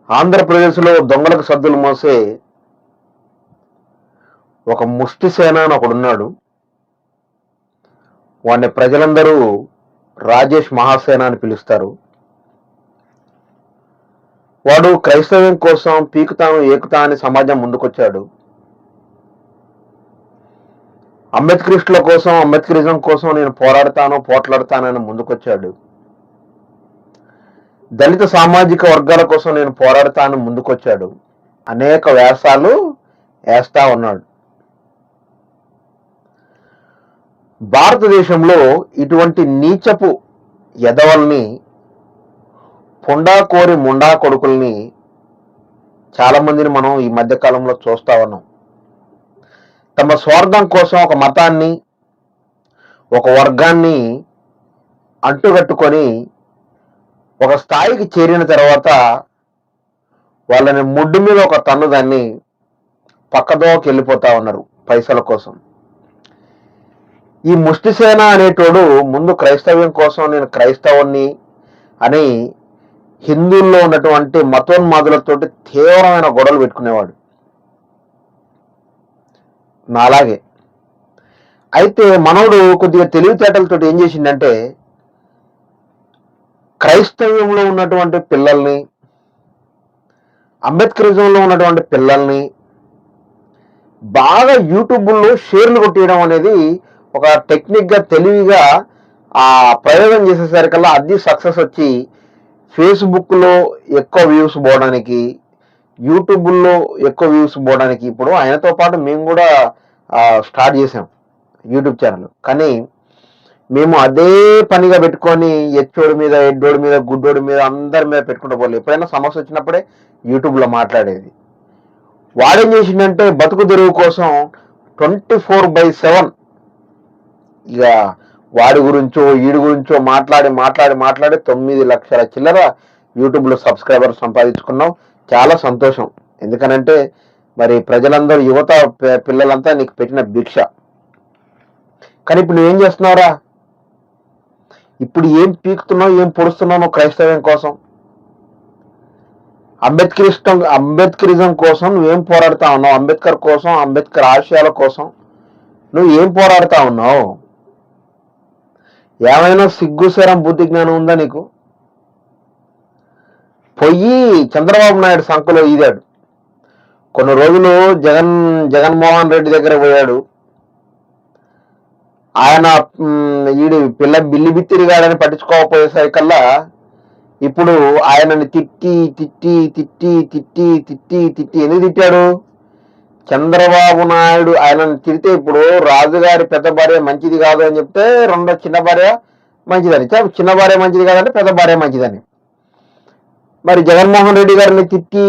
ఆంధ్రప్రదేశ్లో దొంగలకు సద్దులు మోసే ఒక ముష్టి సేన అని ఒకడున్నాడు. వాడిని ప్రజలందరూ రాజేష్ మహాసేన అని పిలుస్తారు. వాడు క్రైస్తవ్యం కోసం పీకుతాను ఏకుతా అని సమాజం ముందుకొచ్చాడు. అంబేద్కరిస్టుల కోసం, అంబేద్కరిజం కోసం నేను పోట్లాడతానని ముందుకొచ్చాడు. దళిత సామాజిక వర్గాల కోసం నేను పోరాడతానని ముందుకొచ్చాడు. అనేక వ్యాసాలు వేస్తా ఉన్నాడు. భారతదేశంలో ఇటువంటి నీచపు ఎదవల్ని, పుండాకోరి ముండా కొడుకుల్ని చాలా మందిని మనం ఈ మధ్య కాలంలో చూస్తా ఉన్నాం. తమ స్వార్థం కోసం ఒక మతాన్ని, ఒక వర్గాన్ని అంటుకట్టుకొని ఒక స్థాయికి చేరిన తర్వాత వాళ్ళని ముడ్డు మీద ఒక తన్నుదాన్ని పక్కదోకి వెళ్ళిపోతా ఉన్నారు పైసల కోసం. ఈ ముష్టిసేన అనేటోడు ముందు క్రైస్తవ్యం కోసం నేను క్రైస్తవుని అని హిందువుల్లో ఉన్నటువంటి మతోన్మాదులతోటి తీవ్రమైన గొడవలు పెట్టుకునేవాడు నాలాగే. అయితే మనోడు కొద్దిగా తెలివితేటలతో ఏం చేసిందంటే, క్రైస్తవ్యంలో ఉన్నటువంటి పిల్లల్ని, అంబేద్కరిజంలో ఉన్నటువంటి పిల్లల్ని బాగా యూట్యూబ్లో షేర్లు కొట్టేయడం అనేది ఒక టెక్నిక్గా తెలివిగా ఆ ప్రయోగం చేసేసరికల్లా అది సక్సెస్ వచ్చి ఫేస్బుక్లో ఎక్కువ వ్యూస్ పోవడానికి, యూట్యూబ్లో ఎక్కువ వ్యూస్ పోవడానికి ఇప్పుడు ఆయనతో పాటు మేము కూడా స్టార్ట్ చేసాం యూట్యూబ్ ఛానల్. కానీ మేము అదే పనిగా పెట్టుకొని ఎచ్చోడి మీద, ఎడ్డోడి మీద, గుడ్డోడి మీద, అందరి మీద పెట్టుకుంటూ పోలేదు. ఎప్పుడైనా సమస్య వచ్చినప్పుడే యూట్యూబ్లో మాట్లాడేది. వాడేం చేసిందంటే బతుకు తెరువు కోసం 24/7 ఇక వాడి గురించో వీడి గురించో మాట్లాడి 9 లక్షల చిల్లర యూట్యూబ్లో సబ్స్క్రైబర్ సంపాదించుకున్నాం. చాలా సంతోషం. ఎందుకనంటే మరి ప్రజలందరూ, యువత పిల్లలంతా నీకు పెట్టిన భిక్ష. కానీ ఇప్పుడు నువ్వేం చేస్తున్నావురా? ఇప్పుడు ఏం పీకుతున్నావు, ఏం పొడుస్తున్నావు క్రైస్తవ్యం కోసం? అంబేద్కరిజం కోసం నువ్వేం పోరాడుతా ఉన్నావు? అంబేద్కర్ కోసం, అంబేద్కర్ ఆశయాల కోసం నువ్వు ఏం పోరాడుతా ఉన్నావు? ఏమైనా సిగ్గుశరం, బుద్ధి జ్ఞానం ఉందా నీకు? పొయ్యి చంద్రబాబు నాయుడు సంఖలో ఈదాడు. కొన్ని రోజులు జగన్మోహన్ రెడ్డి దగ్గర పోయాడు. ఆయన ఈడు బిల్లి బిత్తిరిగాడని పట్టించుకోకపోయేసరికల్లా ఇప్పుడు ఆయనని తిట్టి ఎందుకు తిట్టాడు? చంద్రబాబు నాయుడు ఆయనను తిడితే ఇప్పుడు రాజుగారి పెద్ద భార్య మంచిది కాదు అని చెప్తే రెండో చిన్న భార్య మంచిదని, చిన్న భార్య మంచిది కాదంటే పెద్ద భార్య మంచిదని. మరి జగన్మోహన్ రెడ్డి గారిని తిట్టి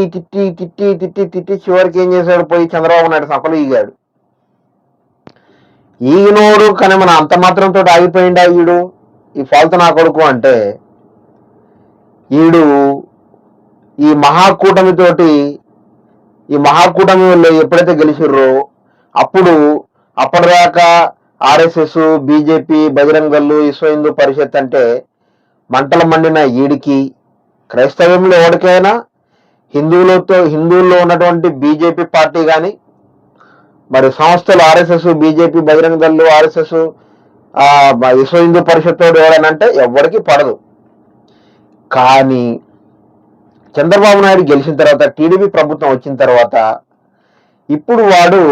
చివరికి ఏం చేశాడు? పోయి చంద్రబాబు నాయుడు సంపలు ఈగాడు. ఈగినోడు కానీ మన అంత మాత్రంతో ఆగిపోయిండా ఈడు? ఈ ఫాల్తు నా కొడుకు అంటే ఈడు ఈ మహాకూటమి వాళ్ళు ఎప్పుడైతే గెలిచిర్రో అప్పటిదాకా ఆర్ఎస్ఎస్, బీజేపీ, బజరంగ్ దళ్, విశ్వ హిందూ పరిషత్ అంటే మంటలు మండిన ఈడికి, క్రైస్తవ్యంలో ఎవరికైనా హిందువుల్లో ఉన్నటువంటి బీజేపీ పార్టీ కానీ, మరి సంస్థలు RSS, BJP, Bajrang Dal, RSS, విశ్వ హిందూ పరిషత్ ఎవరైనా అంటే ఎవరికి పడదు. కానీ చంద్రబాబు నాయుడు గెలిచిన తర్వాత, టీడీపీ ప్రభుత్వం వచ్చిన తర్వాత ఇప్పుడు వాడు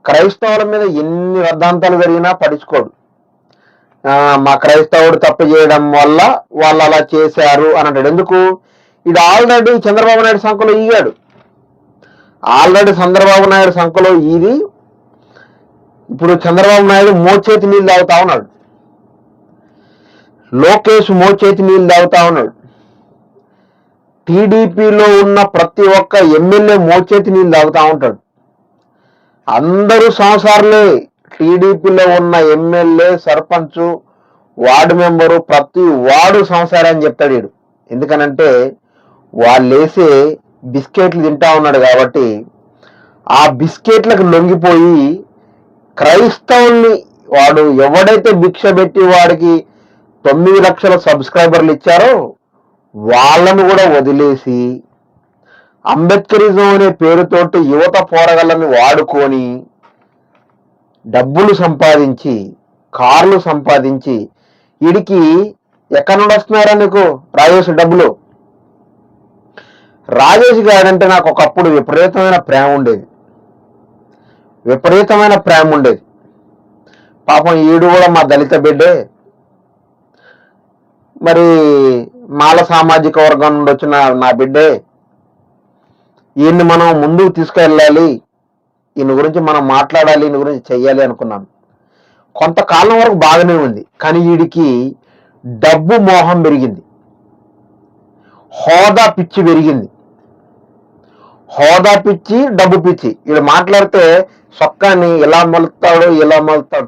క్రైస్తవుల మీద ఎన్ని రద్దాంతాలు జరిగినా పట్టించుకోడు. మా క్రైస్తవుడు తప్పు చేయడం వల్ల వాళ్ళు అలా చేశారు అని అంటాడు. ఎందుకు? ఇది ఆల్రెడీ చంద్రబాబు నాయుడు సంఖలో ఈగాడు. చంద్రబాబు నాయుడు సంఖలో ఈది ఇప్పుడు చంద్రబాబు నాయుడు మోచేతి నీళ్ళు తాగుతా ఉన్నాడు. లోకేష్ మోచేతి నీళ్ళు తాగుతా ఉన్నాడు. టీడీపీలో ఉన్న ప్రతి ఒక్క ఎమ్మెల్యే మోచేతి నీళ్ళు తాగుతా ఉంటాడు. అందరూ సంసారులే. టీడీపీలో ఉన్న ఎమ్మెల్యే, సర్పంచ్, వార్డు మెంబరు ప్రతి వార్డు సంసారం అని చెప్తాడు వీడు. ఎందుకనంటే వాళ్ళు వేసే బిస్కెట్లు తింటా ఉన్నాడు కాబట్టి ఆ బిస్కెట్లకు లొంగిపోయి క్రైస్తవుల్ని వాడు ఎవడైతే భిక్ష పెట్టి వాడికి 9 లక్షల సబ్స్క్రైబర్లు ఇచ్చారో వాళ్ళను కూడా వదిలేసి అంబేద్కరిజం అనే పేరుతోటి యువత పోరగాళ్ళని వాడుకొని డబ్బులు సంపాదించి, కార్లు సంపాదించి, వీడికి ఎక్కడి నుండి వస్తున్నారా నీకు రాజేష్ డబ్బులు? రాజేష్ గారంటే నాకు ఒకప్పుడు విపరీతమైన ప్రేమ ఉండేది. పాపం ఈడు కూడా మా దళిత బిడ్డే, మరి మాల సామాజిక వర్గం నుండి వచ్చిన నా బిడ్డే, ఈయన్ని మనం ముందుకు తీసుకెళ్ళాలి, ఈయన గురించి మనం మాట్లాడాలి, ఈయన గురించి చెయ్యాలి అనుకున్నాను. కొంతకాలం వరకు బాగానే ఉంది. కానీ వీడికి డబ్బు మోహం పెరిగింది, హోదా పిచ్చి పెరిగింది. హోదా పిచ్చి, డబ్బు పిచ్చి. వీడు మాట్లాడితే సొక్కాన్ని ఎలా మలుతాడో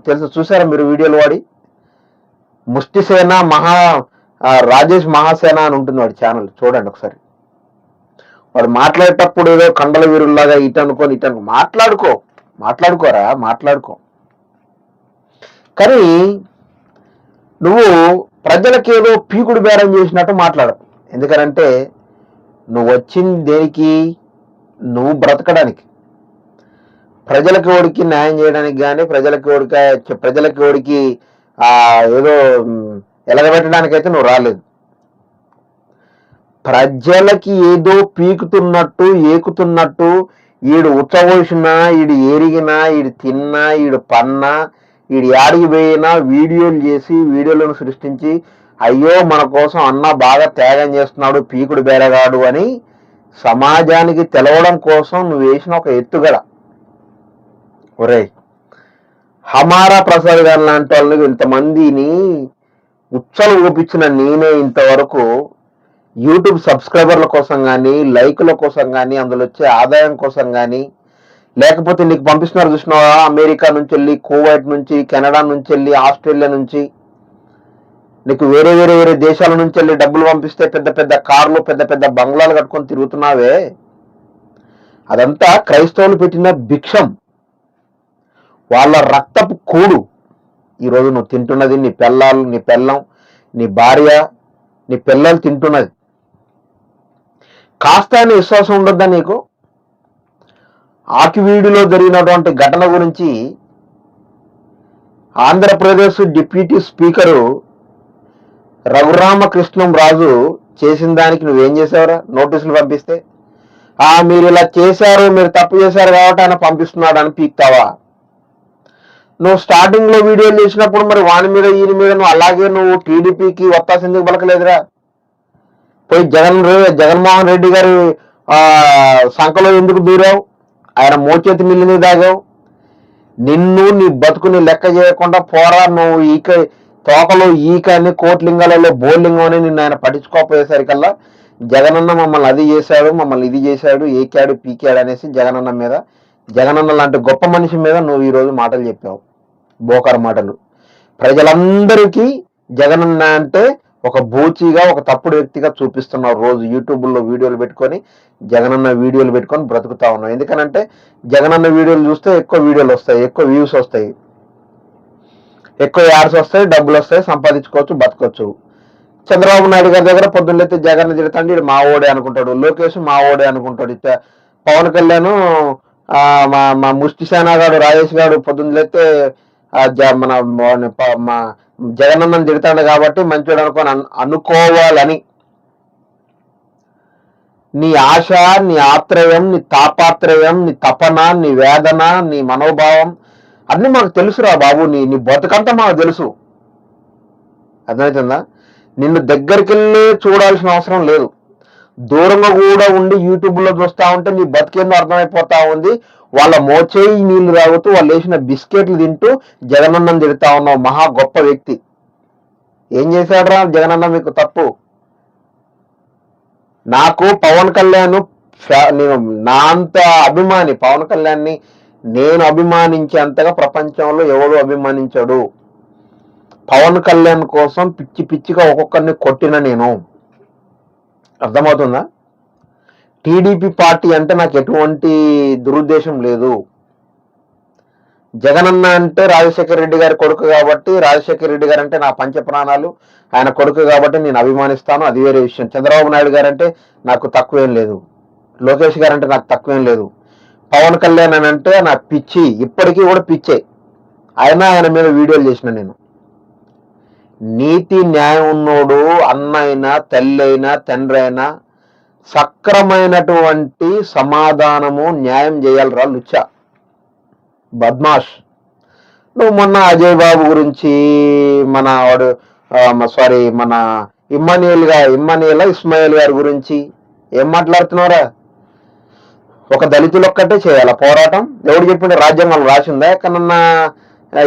తెలుసు. చూసారా మీరు వీడియోలు? వాడి ముష్టిసేన రాజేష్ మహాసేన అని ఉంటుంది వాడి ఛానల్, చూడండి ఒకసారి. వాడు మాట్లాడేటప్పుడు ఏదో కండల వీరుల్లాగా ఇటు అనుకో మాట్లాడుకో. కానీ నువ్వు ప్రజలకు ఏదో పీకుడు బేరం చేసినట్టు మాట్లాడవు. ఎందుకనంటే నువ్వు వచ్చింది దేనికి? నువ్వు బ్రతకడానికి, ప్రజలకి ఓడికి న్యాయం చేయడానికి కానీ ప్రజలకి ఓడికి ఏదో ఎలగబెట్టడానికైతే నువ్వు రాలేదు. ప్రజలకి ఏదో పీకుతున్నట్టు, ఏకుతున్నట్టు, ఈడు ఉచ్చబోసినా, ఈడు ఏరిగినా, ఈడు తిన్నా, ఈడు పన్నా, ఈడు యాడికి పోయినా వీడియోలు చేసి, వీడియోలను సృష్టించి, అయ్యో మన కోసం అన్న బాగా త్యాగం చేస్తున్నాడు, పీకుడు బేరగాడు అని సమాజానికి తెలవడం కోసం నువ్వు వేసిన ఒక ఎత్తుగడ. ఒరేయ్, హమారా ప్రసాద్ గారు లాంటి వాళ్ళని, ఇంతమందిని ఉచ్చలు ఊపించిన నేనే ఇంతవరకు యూట్యూబ్ సబ్స్క్రైబర్ల కోసం కానీ, లైకుల కోసం కానీ, అందులో వచ్చే ఆదాయం కోసం కానీ, లేకపోతే నీకు పంపిస్తున్నారు చూసినావా, అమెరికా నుంచి వెళ్ళి, కువైట్ నుంచి, కెనడా నుంచి వెళ్ళి, ఆస్ట్రేలియా నుంచి, నీకు వేరే దేశాల నుంచి వెళ్ళి డబ్బులు పంపిస్తే పెద్ద పెద్ద కార్లు, పెద్ద పెద్ద బంగ్లాలు కట్టుకొని తిరుగుతున్నావే, అదంతా క్రైస్తవులు పెట్టిన భిక్షం, వాళ్ళ రక్తపు కూడు. ఈరోజు నువ్వు తింటున్నది నీ పెళ్ళం, నీ భార్య, నీ పిల్లలు తింటున్నది. కాస్త అని విశ్వాసం ఉండొద్దా నీకు? ఆకివీడిలో జరిగినటువంటి ఘటన గురించి ఆంధ్రప్రదేశ్ డిప్యూటీ స్పీకరు రఘురామకృష్ణం రాజు చేసిన దానికి నువ్వేం చేసావురా? నోటీసులు పంపిస్తే మీరు ఇలా చేశారు, మీరు తప్పు చేశారు కాబట్టి ఆయన పంపిస్తున్నాడు అని పీక్తావా? నువ్వు స్టార్టింగ్ లో వీడియోలు చేసినప్పుడు మరి వాని మీద ఈయన మీద నువ్వు అలాగే నువ్వు టీడీపీకి ఒత్తాసు ఎందుకు పలకలేదురా? పోయి జగన్మోహన్ రెడ్డి గారి సంఖలో ఎందుకు దూరావు? ఆయన మోచేతి మిల్లిని దాగావు. నిన్ను నీ బతుకుని లెక్క చేయకుండా పోరా, నువ్వు తోకలో ఈకని, కోట్లింగాలలో బోర్లింగం అని నిన్ను ఆయన పట్టించుకోకపోయేసరికల్లా జగనన్న మమ్మల్ని అది చేశాడు, మమ్మల్ని ఇది చేశాడు, ఏకాడు పీకాడు అనేసి జగనన్న లాంటి గొప్ప మనిషి మీద నువ్వు ఈరోజు మాటలు చెప్పావు, బోకర్ మాటలు. ప్రజలందరికీ జగనన్న అంటే ఒక బూచిగా, ఒక తప్పుడు వ్యక్తిగా చూపిస్తున్నావు. రోజు యూట్యూబ్లో వీడియోలు పెట్టుకొని, జగనన్న వీడియోలు పెట్టుకొని బ్రతుకుతా ఉన్నావు. ఎందుకనంటే జగనన్న వీడియోలు చూస్తే ఎక్కువ వీడియోలు వస్తాయి, ఎక్కువ వ్యూస్ వస్తాయి, ఎక్కువ యాడ్స్ వస్తాయి, డబ్బులు వస్తాయి, సంపాదించుకోవచ్చు, బతకొచ్చు. చంద్రబాబు నాయుడు గారి దగ్గర పొద్దున్నైతే జగన్ తిడతాడు, ఇడు మా ఓడే అనుకుంటాడు, లోకేష్ మా ఓడే అనుకుంటాడు, పవన్ కళ్యాణ్ మా ముష్టి సేనాగాడు రాజేష్ గారు పొద్దున్నైతే మన జగనన్నను తిడతాడు కాబట్టి మంచోడు అనుకోవాలని నీ ఆశ, నీ ఆత్రయం, నీ తాపాత్రయం, నీ తపన, నీ వేదన, నీ మనోభావం అన్ని మాకు తెలుసురా బాబు. నీ బతుకంతా మాకు తెలుసు. అర్థమవుతుందా? నిన్ను దగ్గరికి వెళ్ళి చూడాల్సిన అవసరం లేదు. దూరంగా కూడా ఉండి యూట్యూబ్లో చూస్తా ఉంటే నీ బతికేందో అర్థమైపోతా ఉంది. వాళ్ళ మోచేయి నీళ్లు తాగుతూ, వాళ్ళు వేసిన బిస్కెట్లు తింటూ జగనన్నను తిడతా ఉన్నావు. మహా గొప్ప వ్యక్తి. ఏం చేశాడురా జగనన్న మీకు తప్పు? నాకు పవన్ కళ్యాణ్, నేను నా అంత అభిమాని, పవన్ కళ్యాణ్ని నేను అభిమానించేంతగా ప్రపంచంలో ఎవడు అభిమానించాడు. పవన్ కళ్యాణ్ కోసం పిచ్చిగా ఒక్కొక్కరిని కొట్టిన నేను. అర్థమవుతుందా? టీడీపీ పార్టీ అంటే నాకు ఎటువంటి దురుద్దేశం లేదు. జగనన్న అంటే రాజశేఖర రెడ్డి గారి కొడుకు కాబట్టి, రాజశేఖర రెడ్డి గారు అంటే నా పంచ ప్రాణాలు, ఆయన కొడుకు కాబట్టి నేను అభిమానిస్తాను, అది వేరే విషయం. చంద్రబాబు నాయుడు గారు అంటే నాకు తక్కువేం లేదు. లోకేష్ గారు అంటే నాకు తక్కువేం లేదు. పవన్ కళ్యాణ్ అని అంటే నా పిచ్చి, ఇప్పటికీ కూడా పిచ్చే. అయినా ఆయన మీద వీడియోలు చేసిన నేను. నీతి న్యాయం ఉన్నోడు అన్న అయినా తల్లి అయినా తండ్రి అయినా సక్రమైనటువంటి సమాధానము న్యాయం చేయాలిరా లుచ్చా బద్మాష్. నువ్వు మొన్న అజయ్ బాబు గురించి మన వాడు మన ఇస్మాయిల్ గారి గురించి ఏం మాట్లాడుతున్నారా? ఒక దళితులు ఒక్కటే చేయాల పోరాటం? ఎవడు చెప్పిండే? రాజ్యాంగం రాసిందా? ఎక్కడన్నా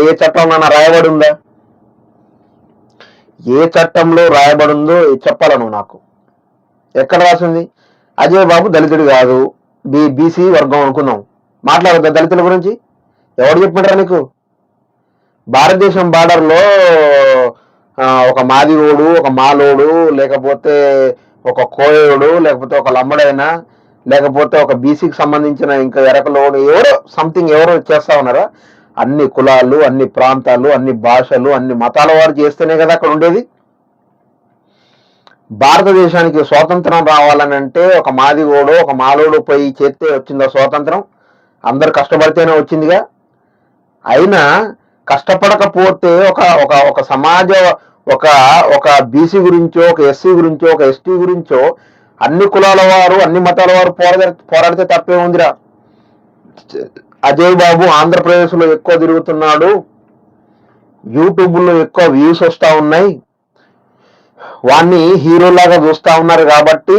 ఏ చట్టంలో రాయబడి ఉందా? ఏ చట్టంలో రాయబడి ఉందో చెప్పాల నువ్వు నాకు. ఎక్కడ రాసింది? అజయ్ బాబు దళితుడు కాదు, బీసీ వర్గం అనుకున్నాం. మాట్లాడద్దా దళితుల గురించి? ఎవడు చెప్పిండ్రా నీకు? భారతదేశం బార్డర్లో ఒక మాదిగోడు, ఒక మాలోడు, లేకపోతే ఒక కోయోడు, లేకపోతే ఒక లంబడైనా, లేకపోతే ఒక బీసీకి సంబంధించిన ఇంకా ఎరకలోడు ఎవరో సంథింగ్ ఎవరో చేస్తా ఉన్నారా? అన్ని కులాలు, అన్ని ప్రాంతాలు, అన్ని భాషలు, అన్ని మతాల వారు చేస్తేనే కదా అక్కడ ఉండేది. భారతదేశానికి స్వాతంత్రం రావాలని అంటే ఒక మాదిగోడు, ఒక మాలోడు పోయి చేస్తే వచ్చిందా స్వాతంత్రం? అందరు కష్టపడితేనే వచ్చిందిగా. అయినా కష్టపడకపోతే ఒక ఒక ఒక సమాజ ఒక ఒక బీసీ గురించో, ఒక ఎస్సీ గురించో, ఒక ఎస్టీ గురించో అన్ని కులాల వారు, అన్ని మతాల వారు పోరాడితే తప్పే ఉందిరా. అజయ్ బాబు ఆంధ్రప్రదేశ్ లో ఎక్కువ తిరుగుతున్నాడు, యూట్యూబ్ లో ఎక్కువ వ్యూస్ వస్తా ఉన్నాయి, వాణ్ణి హీరోలాగా చూస్తా ఉన్నారు కాబట్టి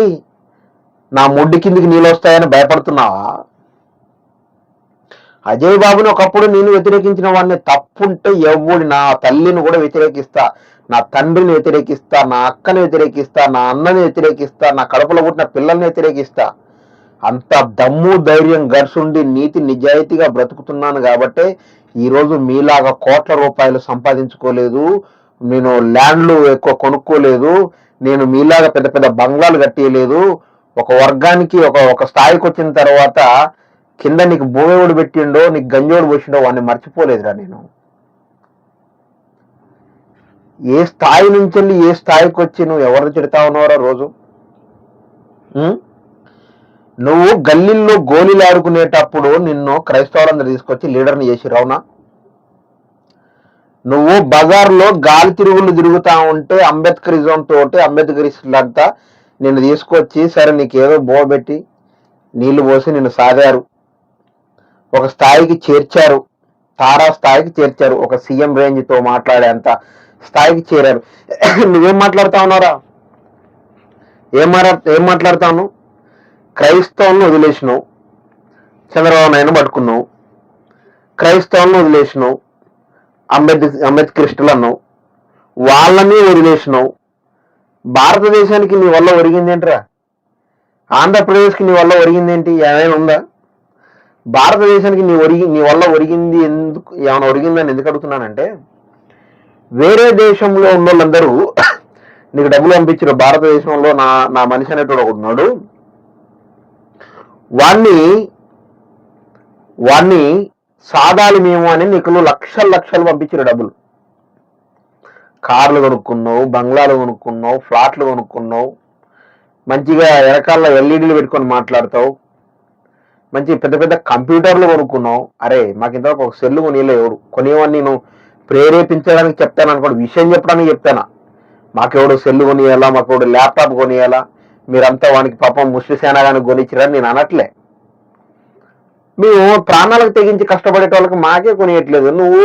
నా ముడ్డి కిందికి నీళ్ళు వస్తాయని భయపడుతున్నావా? అజయ్ బాబుని ఒకప్పుడు నేను వ్యతిరేకించిన వాడిని. తప్పుంటే ఎవడు, నా తల్లిని కూడా వ్యతిరేకిస్తా, నా తండ్రిని వ్యతిరేకిస్తా, నా అక్కని వ్యతిరేకిస్తా, నా అన్నని వ్యతిరేకిస్తా, నా కడుపులో పుట్టిన పిల్లల్ని వ్యతిరేకిస్తా. అంత దమ్ము ధైర్యం గర్సుండి నీతి నిజాయితీగా బ్రతుకుతున్నాను కాబట్టే ఈరోజు మీలాగా కోట్ల రూపాయలు సంపాదించుకోలేదు, నేను ల్యాండ్లు ఎక్కువ కొనుక్కోలేదు, నేను మీలాగా పెద్ద పెద్ద బంగ్లాలు కట్టేయలేదు. ఒక వర్గానికి ఒక స్థాయికి వచ్చిన తర్వాత కింద నీకు భూమివుడు పెట్టిండో, నీకు గంజోడు పోసిండో వాడిని మర్చిపోలేదురా నేను. ఏ స్థాయి నుంచి వెళ్ళి ఏ స్థాయికి వచ్చి నువ్వు ఎవరిని తిడతా ఉన్నావురా రోజు? నువ్వు గల్లీల్లో గోళీలు ఆడుకునేటప్పుడు నిన్ను క్రైస్తవులందరూ తీసుకొచ్చి లీడర్ని చేసి రావునా? నువ్వు బజార్లో గాలి తిరుగులు తిరుగుతా ఉంటే అంబేద్కరిజం తోటి అంబేద్కరిస్టులంతా నిన్ను తీసుకొచ్చి సరే నీకేదో బోబెట్టి నీళ్లు పోసి నిన్ను సాగారు, ఒక స్థాయికి చేర్చారు, తారా స్థాయికి చేర్చారు, ఒక సీఎం రేంజ్తో మాట్లాడేంత స్థాయికి చేరారు. నువ్వేం మాట్లాడుతా ఉన్నారా? ఏం మాట్లాడుతాను? క్రైస్తవులను వదిలేసినావు, చంద్రబాబు నాయుడు పట్టుకున్నావు, క్రైస్తవులను వదిలేసినావు, అంబేద్కరిస్టులు అన్నావు, వాళ్ళని వదిలేసినావు. భారతదేశానికి నీ వల్ల ఒరిగింది ఏంట్రా? ఆంధ్రప్రదేశ్కి నీ వల్ల ఒరిగింది ఏంటి? ఏమైనా ఉందా? భారతదేశానికి నీ వల్ల ఒరిగింది ఎందుకు, ఏమైనా ఒరిగిందని ఎందుకు అడుగుతున్నానంటే, వేరే దేశంలో ఉన్న వాళ్ళందరూ నీకు డబ్బులు పంపించారు. భారతదేశంలో నా మనిషి అనేటువంటి ఒకడు ఉన్నాడు, వాణ్ణి సాధాలి మేము అని నీకు లక్షలు పంపించారు డబ్బులు. కార్లు కొనుక్కున్నావు, బంగ్లాలు కొనుక్కున్నావు, ఫ్లాట్లు కొనుక్కున్నావు, మంచిగా వెనకాల ఎల్ఈడీలు పెట్టుకొని మాట్లాడతావు, మంచి పెద్ద పెద్ద కంప్యూటర్లు కొనుక్కున్నావు. అరే మాకు ఇంతవరకు ఒక సెల్లు కొనిలే ఎవరు కొనివని నేను ప్రేరేపించడానికి చెప్తాను అనుకోండి, విషయం చెప్పడానికి చెప్తానా? మాకెవడు సెల్లు కొనియాలా, మాకెవడు ల్యాప్టాప్ కొనియాలా, మీరంతా వానికి పాపం ముష్టిసేనగానికి కొనిచ్చిరని నేను అనట్లే. మేము ప్రాణాలకు తెగించి కష్టపడే వాళ్ళకి మాకే కొనియట్లేదు. నువ్వు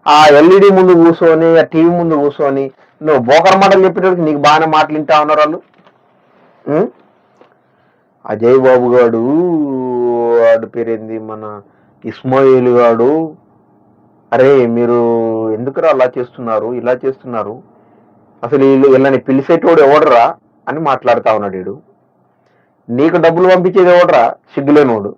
ఆ ఎల్ఈడి ముందు కూర్చొని, ఆ టీవీ ముందు కూర్చొని నువ్వు బోకర్ మాటలు చెప్పేటోడికి నీకు బాగానే మాటలు వింటా ఉన్నారు వాళ్ళు. అజయ్ బాబు గాడు, వాడు పేరేంది, మన ఇస్మాయిల్ గాడు, అరే మీరు ఎందుకురా అలా చేస్తున్నారు, ఇలా చేస్తున్నారు, అసలు వీళ్ళని పిలిచేటోడు ఎవడరా అని మాట్లాడుతా ఉన్నాడు వీడు. నీకు డబ్బులు పంపించేది ఎవడరా? సిగ్గులేనోడు.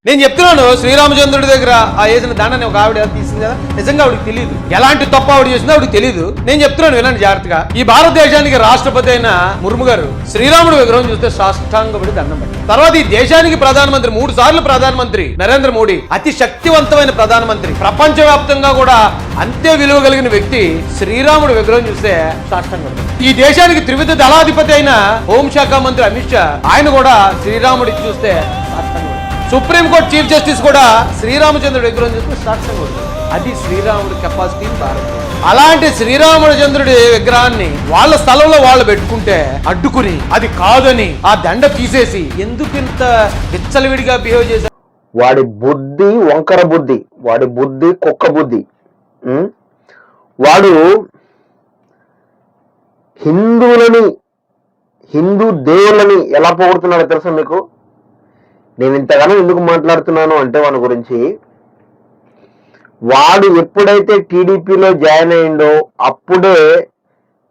నేను చెప్తున్నాను, శ్రీరామచంద్రుడి దగ్గర ఆ వేసిన దండని ఒక ఆవిడ తీసింది కదా, నిజంగా ఆవిడకి తెలియదు ఎలాంటి తప్పు ఆవిడ చేసిందో ఆవిడకి తెలియదు. నేను చెప్తున్నాను వినండి జాగ్రత్తగా. ఈ భారతదేశానికి రాష్ట్రపతి అయిన ముర్ము గారు శ్రీరాముడు విగ్రహం చూస్తే సాష్టాంగపడి దండం పెట్టి, తర్వాత ఈ దేశానికి ప్రధానమంత్రి 3 సార్లు ప్రధానమంత్రి నరేంద్ర మోడీ, అతి శక్తివంతమైన ప్రధానమంత్రి, ప్రపంచవ్యాప్తంగా కూడా అంతే విలువ కలిగిన వ్యక్తి శ్రీరాముడు విగ్రహం చూస్తే సాష్టాంగపడి, ఈ దేశానికి త్రివిధ దళాధిపతి అయిన హోంశాఖ మంత్రి అమిత్ షా ఆయన కూడా శ్రీరాముడికి చూస్తే సాష్టాంగపడి, సుప్రీంకోర్టు చీఫ్ జస్టిస్ కూడా శ్రీరామచంద్రుడి విగ్రహం చూస్తే సాక్ష్యం. అది శ్రీరాముడి కెపాసిటీ భారత్. అలాంటి శ్రీరామచంద్రుడి విగ్రహాన్ని వాళ్ళ స్థలంలో వాళ్ళు పెట్టుకుంటే అడ్డుకుని అది కాదని ఆ దండ తీసేసి ఎందుకు ఇంత విచ్చలవిడిగా బిహేవ్ చేశారు? వాడి బుద్ధి వంకర బుద్ధి, వాడి బుద్ధి కుక్క బుద్ధి. వాడు హిందువులని, హిందూ దేవుళ్ళని ఎలా పొగుడుతున్నాడో తెలుసా మీకు? నేను ఇంతగానో ఎందుకు మాట్లాడుతున్నాను అంటే వాడి గురించి, వాడు ఎప్పుడైతే టీడీపీలో జాయిన్ అయిండో అప్పుడే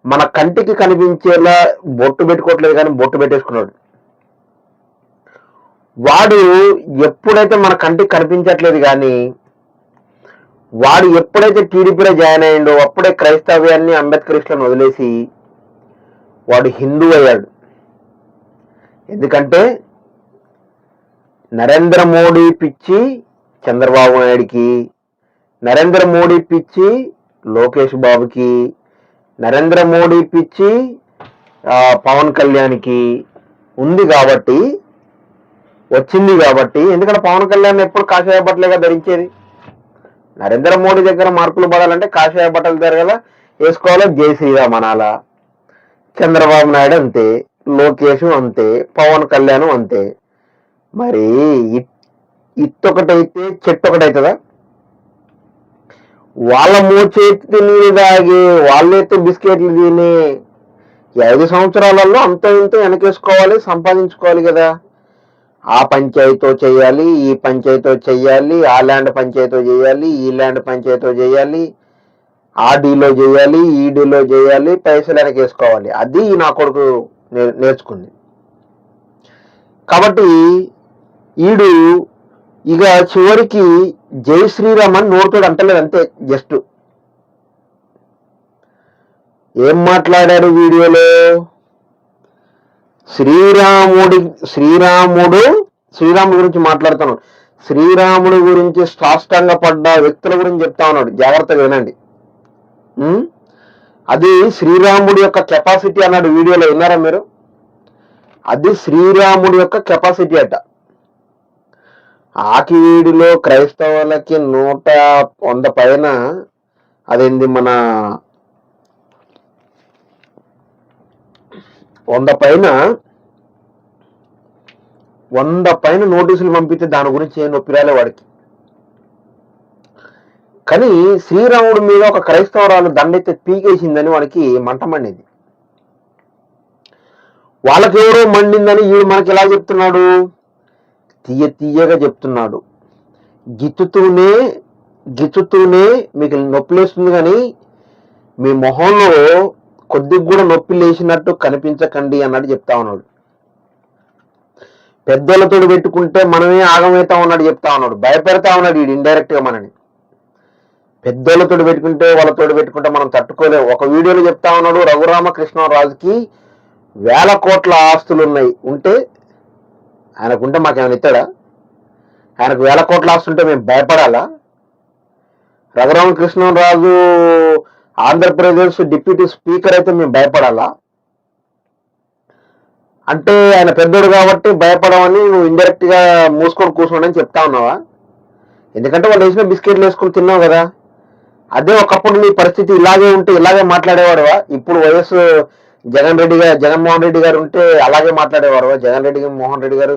మన కంటికి కనిపించేలా బొట్టు పెట్టుకోవట్లేదు కానీ బొట్టు పెట్టేసుకున్నాడు. వాడు ఎప్పుడైతే మన కంటికి కనిపించట్లేదు కానీ వాడు ఎప్పుడైతే టీడీపీలో జాయిన్ అయ్యిండో అప్పుడే క్రైస్తవ్యాన్ని అంబేద్కరిస్టులను వదిలేసి వాడు హిందూ అయ్యాడు. ఎందుకంటే నరేంద్ర మోడీ పిచ్చి చంద్రబాబు నాయుడికి, నరేంద్ర మోడీ పిచ్చి లోకేష్ బాబుకి, నరేంద్ర మోడీ పిచ్చి పవన్ కళ్యాణ్కి ఉంది కాబట్టి, వచ్చింది కాబట్టి. ఎందుకంటే పవన్ కళ్యాణ్ ఎప్పుడు కాషాయ బట్టలేగా ధరించేది. నరేంద్ర మోడీ దగ్గర మార్కులు పడాలంటే కాషాయ బట్టలు దగ్గర వేసుకోవాలి, జై శ్రీరామ్ అనాలా. చంద్రబాబు నాయుడు అంతే, లోకేష్ అంతే, పవన్ కళ్యాణ్ అంతే. మరి ఇత్తొకటైతే చెట్టు ఒకటి అవుతుందా? వాళ్ళ మోచేతి నీళ్ళు తాగి వాళ్ళైతే బిస్కెట్లు తిని 5 సంవత్సరాలలో అంత ఇంత వెనకేసుకోవాలి, సంపాదించుకోవాలి కదా. ఆ పంచాయతీతో చేయాలి, ఈ పంచాయతీతో చేయాలి, ఆ ల్యాండ్ పంచాయతీతో చేయాలి, ఈ ల్యాండ్ పంచాయతీతో చేయాలి, ఆ డీలో చేయాలి, ఈ డీలో చేయాలి, పైసలు వెనకేసుకోవాలి. అది నా కొడుకు నేర్చుకుంది. కాబట్టి ఈడు ఇక చివరికి జై శ్రీరామ్ అని నోటితోడు అంటలేదు, అంతే. జస్ట్ ఏం మాట్లాడాడు వీడియోలో? శ్రీరాముడు గురించి మాట్లాడుతున్నాడు. శ్రీరాముడి గురించి సాష్టాంగ పడ్డ వ్యక్తుల గురించి చెప్తా ఉన్నాడు. జాగ్రత్తగా వినండి. అది శ్రీరాముడి యొక్క కెపాసిటీ అన్నాడు వీడియోలో, విన్నారా మీరు? అది శ్రీరాముడి యొక్క కెపాసిటీ అట. ఆకివీడిలో క్రైస్తవులకి 100 పైన, అదేంది మన 100 పైన నోటీసులు పంపితే దాని గురించి ఏం నొప్పి రాలే వాడికి. కానీ శ్రీరాముడి మీద ఒక క్రైస్తవరాలు దండెత్తి పీకేసిందని వాడికి మంట మండింది. వాళ్ళకెవరో మండిందని వీడు మనకి ఎలా చెప్తున్నాడు? తీయగా చెప్తున్నాడు. గిచ్చుతూనే మీకు నొప్పి లేస్తుంది కానీ మీ మొహంలో కొద్దిగా కూడా నొప్పి లేచినట్టు కనిపించకండి అన్నట్టు చెప్తా ఉన్నాడు. పెద్దలతో పెట్టుకుంటే మనమే ఆగమవుతా ఉన్నాడు చెప్తా ఉన్నాడు. భయపెడతా ఉన్నాడు వీడు ఇండైరెక్ట్ గా మనని. పెద్దలతో పెట్టుకుంటే వాళ్ళతో పెట్టుకుంటే మనం తట్టుకోలేము. ఒక వీడియోలో చెప్తా ఉన్నాడు, రఘురామకృష్ణరాజుకి 1000 కోట్ల ఆస్తులు ఉన్నాయి. ఉంటే ఆయనకుంటే మాకేమైనా ఇస్తాడా? ఆయనకు 1000 కోట్ల ఆస్తులు ఉంటే మేము భయపడాలా? రఘురామకృష్ణరాజు ఆంధ్రప్రదేశ్ డిప్యూటీ స్పీకర్ అయితే మేము భయపడాలా? అంటే ఆయన పెద్దోడు కాబట్టి భయపడమని నువ్వు ఇండైరెక్ట్ గా మూసుకొని కూర్చోండి అని చెప్తా ఉన్నావా? ఎందుకంటే వాళ్ళు వేసిన బిస్కెట్లు వేసుకొని తిన్నావు కదా. అదే ఒకప్పుడు నీ పరిస్థితి ఇలాగే ఉంటే ఇలాగే మాట్లాడేవాడువా? ఇప్పుడు వైఎస్ జగన్మోహన్ రెడ్డి గారు ఉంటే అలాగే మాట్లాడేవారువా? మోహన్ రెడ్డి గారు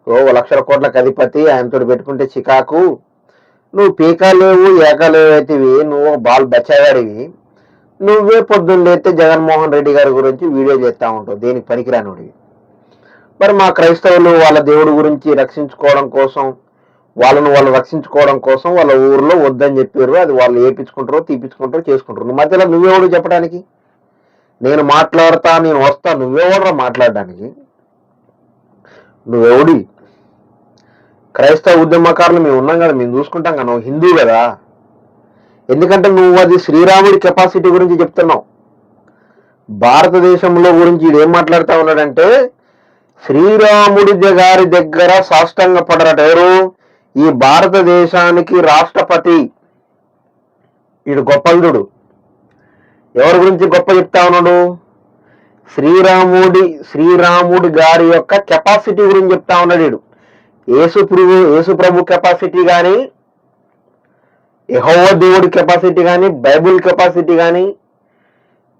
1,00,000 కోట్లకు అధిపతి, ఆయనతో పెట్టుకుంటే చికాకు, నువ్వు పీకాలేవు ఏకాలేవు అయితేవి, నువ్వు బాల్ బచ్చాగాడివి, నువ్వే పొద్దున్న లేస్తే జగన్మోహన్ రెడ్డి గారి గురించి వీడియో చేస్తా ఉంటావు, దేనికి పనికిరానుడివి. మరి మా క్రైస్తవులు వాళ్ళ దేవుడి గురించి రక్షించుకోవడం కోసం, వాళ్ళు రక్షించుకోవడం కోసం వాళ్ళ ఊర్లో వద్దని చెప్పారు. అది వాళ్ళు ఏపించుకుంటారో తీపించుకుంటారో చేసుకుంటారు. నువ్వు మధ్యలో నువ్వెవడు చెప్పడానికి? నేను మాట్లాడతా, నేను వస్తా, నువ్వెవడరా మాట్లాడడానికి? నువ్వెవడి? క్రైస్తవ ఉద్యమకారులు మేము ఉన్నాం కదా, మేము చూసుకుంటాం కదా, నువ్వు హిందూ కదా. ఎందుకంటే నువ్వు అది శ్రీరాముడి కెపాసిటీ గురించి చెప్తున్నావు. భారతదేశంలో గురించి వీడు ఏం మాట్లాడుతూ ఉన్నాడంటే, శ్రీరాముడి గారి దగ్గర సాష్టాంగ పడరట ఎవరు? ఈ భారతదేశానికి రాష్ట్రపతి. వీడు గొప్పలుడు. ఎవరి గురించి గొప్ప చెప్తా ఉన్నాడు? శ్రీరాముడి గారి యొక్క కెపాసిటీ గురించి చెప్తా ఉన్నాడు వీడు. యేసు ప్రభు కెపాసిటీ కానీ, యెహోవా దేవుడి కెపాసిటీ కానీ, బైబుల్ కెపాసిటీ కానీ,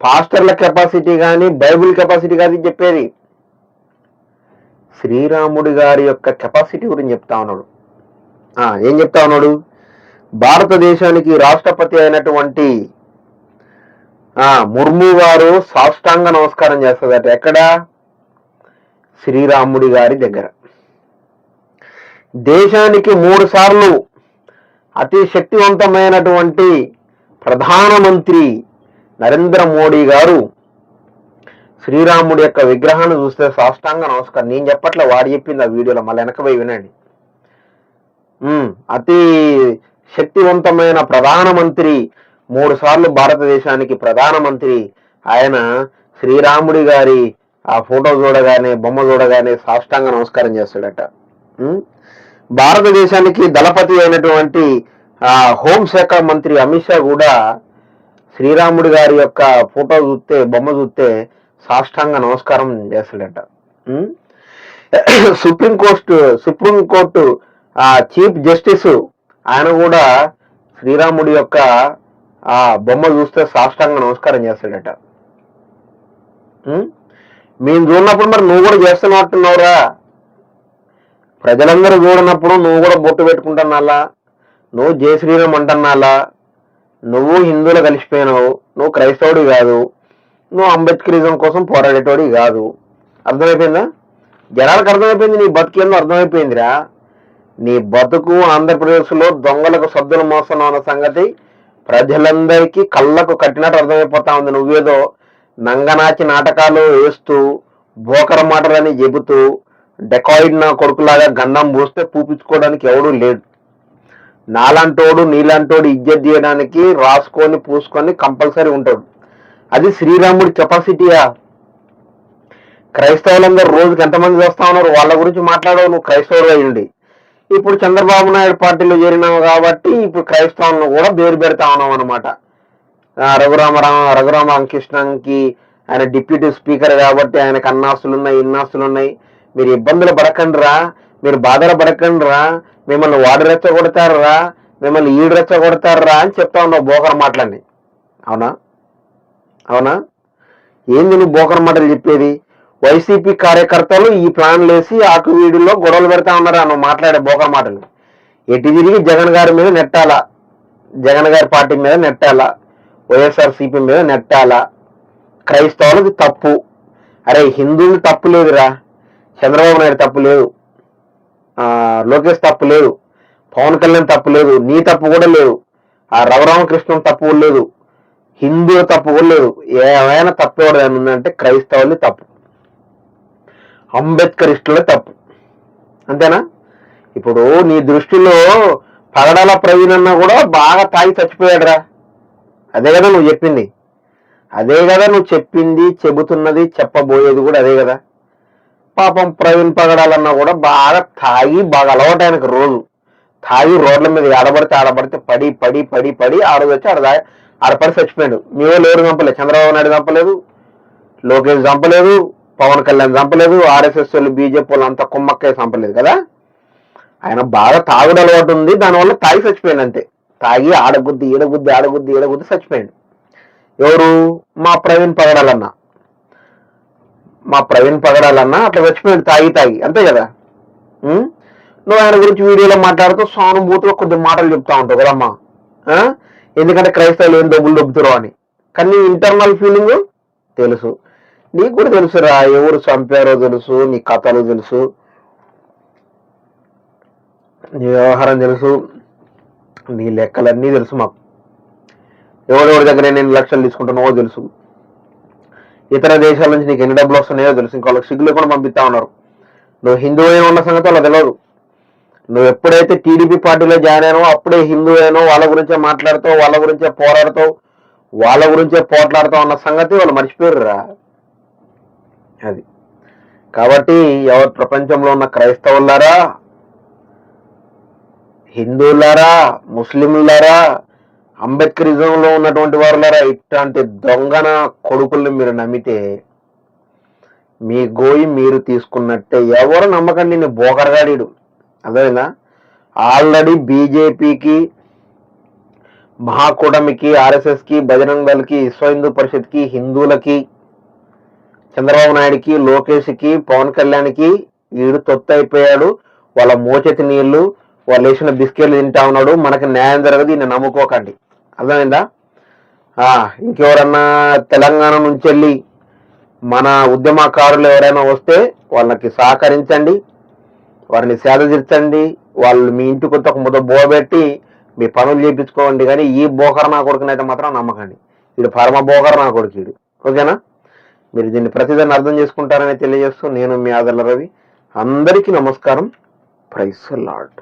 పాస్టర్ల కెపాసిటీ కానీ, బైబుల్ కెపాసిటీ కానీ చెప్పేది శ్రీరాముడి గారి యొక్క కెపాసిటీ గురించి చెప్తా ఉన్నాడు. ఏం చెప్తా ఉన్నాడు? భారతదేశానికి రాష్ట్రపతి అయినటువంటి ముర్ము గారు సాష్టాంగ నమస్కారం చేస్తుందట. ఎక్కడ? శ్రీరాముడి గారి దగ్గర. దేశానికి 3 సార్లు అతి శక్తివంతమైనటువంటి ప్రధానమంత్రి నరేంద్ర మోడీ గారు శ్రీరాముడి యొక్క విగ్రహాన్ని చూస్తే సాష్టాంగ నమస్కారం. నేను చెప్పట్లే, వాడు చెప్పింది ఆ వీడియోలో, మళ్ళీ వెనకపోయి వినండి. అతి శక్తివంతమైన ప్రధానమంత్రి, 3 సార్లు భారతదేశానికి ప్రధానమంత్రి ఆయన శ్రీరాముడి గారి ఆ ఫోటో చూడగానే, బొమ్మ చూడగానే సాష్టాంగ నమస్కారం చేస్తాడట. భారతదేశానికి దళపతి అయినటువంటి హోంశాఖ మంత్రి అమిత్ షా కూడా శ్రీరాముడి గారి యొక్క ఫోటో చూస్తే, బొమ్మ చూస్తే సాష్టాంగ నమస్కారం చేస్తాడట. సుప్రీంకోర్టు చీఫ్ జస్టిస్ ఆయన కూడా శ్రీరాముడి యొక్క బొమ్మ చూస్తే సాష్టాంగ నమస్కారం చేస్తాడట. మేము చూడనప్పుడు మరి నువ్వు కూడా చేస్తున్నట్టున్నావురా. ప్రజలందరూ చూడనప్పుడు నువ్వు కూడా బొట్టు పెట్టుకుంటున్నాలా, నువ్వు జయ శ్రీరామ్ అంటున్నాలా, నువ్వు హిందువులు కలిసిపోయినావు, నువ్వు క్రైస్తవుడి కాదు, నువ్వు అంబేద్కరిజం కోసం పోరాడేటోడి కాదు. అర్థమైపోయిందా? జనాలకు అర్థమైపోయింది, నీ బతుకేందో అర్థమైపోయిందిరా. నీ బతుకు ఆంధ్రప్రదేశ్లో దొంగలకు సద్దులు మోస్తున్నావు అన్న సంగతి ప్రజలందరికీ కళ్ళకు కట్టినట్టు అర్థమైపోతా ఉంది. నువ్వేదో నంగనాచి నాటకాలు వేస్తూ, బోకర మాటలని చెబుతూ, డెకాయిడ్ నా కొడుకులాగా గంధం పూస్తే పూపించుకోవడానికి ఎవడూ లేడు. నాలంటోడు నీలాంటోడు ఇజ్జత్ చేయడానికి రాసుకొని పూసుకొని కంపల్సరీ ఉంటాడు. అది శ్రీరాముడి కెపాసిటీయా? క్రైస్తవులందరూ రోజుకి ఎంతమంది చేస్తా ఉన్నారు, వాళ్ళ గురించి మాట్లాడవు నువ్వు క్రైస్తవుడు అయ్యండి. ఇప్పుడు చంద్రబాబు నాయుడు పార్టీలో చేరినావు కాబట్టి ఇప్పుడు క్రైస్తవులను కూడా పేరు పెడతా ఉన్నావు అనమాట. రఘురామకృష్ణన్కి ఆయన డిప్యూటీ స్పీకర్ కాబట్టి ఆయనకు అన్నాస్తులు ఉన్నాయి, ఇన్నాస్తులు ఉన్నాయి. మీరు ఇబ్బందులు పడకండి రా, మీరు బాధలు పడకండి రా, మిమ్మల్ని వాడు రెచ్చగొడతారా, మిమ్మల్ని ఈడు రెచ్చగొడతారా అని చెప్తా ఉన్నావు బోకర మాటలని. అవునా? అవునా? ఏంది నువ్వు బోకర మాటలు చెప్పేది? వైసీపీ కార్యకర్తలు ఈ ప్లాన్లు వేసి ఆకు వీడిలో గొడవలు పెడతా ఉన్నారా నువ్వు మాట్లాడే బోకర మాటలు? ఎటు తిరిగి జగన్ గారి మీద నెట్టాలా, జగన్ గారి పార్టీ మీద నెట్టాలా, వైఎస్ఆర్సీపీ మీద నెట్టాలా. క్రైస్తవులది తప్పు. అరే హిందువులు తప్పు లేదురా, చంద్రబాబు నాయుడు తప్పు లేదు, లోకేష్ తప్పు లేదు, పవన్ కళ్యాణ్ తప్పు లేదు, నీ తప్పు కూడా లేదు, రఘురామకృష్ణన్ తప్పు కూడా లేదు, హిందువుల తప్పు కూడా లేదు. ఏమైనా తప్పు ఎవరు ఉందంటే క్రైస్తవులు తప్పు, అంబేద్కరిస్టుల తప్పు. అంతేనా? ఇప్పుడు నీ దృష్టిలో పగడాల ప్రవీణ్ అన్న కూడా బాగా తాగి చచ్చిపోయాడురా. అదే కదా నువ్వు చెప్పింది, అదే కదా నువ్వు చెప్పింది, చెబుతున్నది, చెప్పబోయేది కూడా అదే కదా. పాపం ప్రవీణ్ పగడాలన్నా కూడా బాగా తాగి, బాగా అలవాటు ఆయనకు. రోజు తాగి రోడ్ల మీద ఆడబడితే పడి పడి పడి పడి ఆ రోజు వచ్చి ఆడపడి చచ్చిపోయాడు. మీ వాళ్ళు ఎవరు చంపలేదు, చంద్రబాబు నాయుడు చంపలేదు, లోకేష్ చంపలేదు, పవన్ కళ్యాణ్ చంపలేదు, ఆర్ఎస్ఎస్ వాళ్ళు, బీజేపీ వాళ్ళు అంతా కుమ్మక్కే చంపలేదు కదా. ఆయన బాగా తాగుడు అలవాటు ఉంది, దానివల్ల తాగి చచ్చిపోయాడు అంతే. తాగి ఆడగుద్ది చచ్చిపోయాడు. ఎవరు? మా ప్రవీణ్ పగడాలన్నా అట్లా చచ్చిపోయాడు తాగి, అంతే కదా. నువ్వు ఆయన గురించి వీడియోలో మాట్లాడుతూ సానుభూతిగా కొద్ది మాటలు చెప్తా ఉంటావు కదమ్మా. ఎందుకంటే క్రైస్తవులు ఏం డబ్బులు దొబ్బుతారో అని. కానీ నీ ఇంటర్నల్ ఫీలింగ్ తెలుసు, నీకు కూడా తెలుసురా, ఎవరు చంపారో తెలుసు, నీ కథలు తెలుసు, నీ వ్యవహారం తెలుసు, నీ లెక్కలన్నీ తెలుసు మాకు. ఎవరెవరి దగ్గర ఎన్ని లక్షలు తీసుకుంటున్నావో తెలుసు, ఇతర దేశాల నుంచి నీకు ఎన్ని డబ్బులు వస్తున్నాయో తెలుసు. ఇంకోళ్ళకి సిగ్గులు కూడా పంపిస్తా ఉన్నారు. నువ్వు హిందువు అయిన ఉన్న సంగతి అలా తెలియదు. నువ్వు ఎప్పుడైతే టీడీపీ పార్టీలో జాయిన్ అయినావో అప్పుడే హిందూ అయినో వాళ్ళ గురించే మాట్లాడతావు, వాళ్ళ గురించే పోరాడతావు, వాళ్ళ గురించే పోట్లాడతావు అన్న సంగతి వాళ్ళు మర్చిపోయారురా. అది కాబట్టి ఎవరు ప్రపంచంలో ఉన్న క్రైస్తవులారా, హిందువులారా, ముస్లింలారా, అంబేద్కరిజంలో ఉన్నటువంటి వారులారా, ఇట్లాంటి దొంగన కొడుకుల్ని మీరు నమ్మితే మీ గోయి మీరు తీసుకున్నట్టే. ఎవరు నమ్మకండి, నేను బోకరగాడీడు. అదేనా ఆల్రెడీ బీజేపీకి, మహాకూటమికి, ఆర్ఎస్ఎస్కి, బజరంగ్ దళకి, విశ్వ హిందూ పరిషత్కి, హిందువులకి, చంద్రబాబు నాయుడుకి, లోకేష్కి, పవన్ కళ్యాణ్కి వీడు తొత్తు అయిపోయాడు. వాళ్ళ మోచెతి నీళ్లు, వాళ్ళు వేసిన బిస్కెట్లు తింటా ఉన్నాడు. మనకి న్యాయం జరగదు, ఈయన నమ్ముకోకండి. అర్థమైందా? ఇంకెవరన్నా తెలంగాణ నుంచి వెళ్ళి మన ఉద్యమకారులు ఎవరైనా వస్తే వాళ్ళకి సహకరించండి, వారిని సేద తీర్చండి, వాళ్ళు మీ ఇంటికి కొత్త ఒక ముద్ద బోబెట్టి మీ పనులు చేయించుకోండి. కానీ ఈ బోకర్ నా కొడుకునైతే మాత్రం నమ్మకండి. వీడు పరమ బోకర్ నా కొడుకు వీడు. ఓకేనా? మీరు దీన్ని ప్రతిదాన్ని అర్థం చేసుకుంటారని తెలియజేస్తూ నేను మీ ఆదర్ల రవి. అందరికీ నమస్కారం. Praise the lord.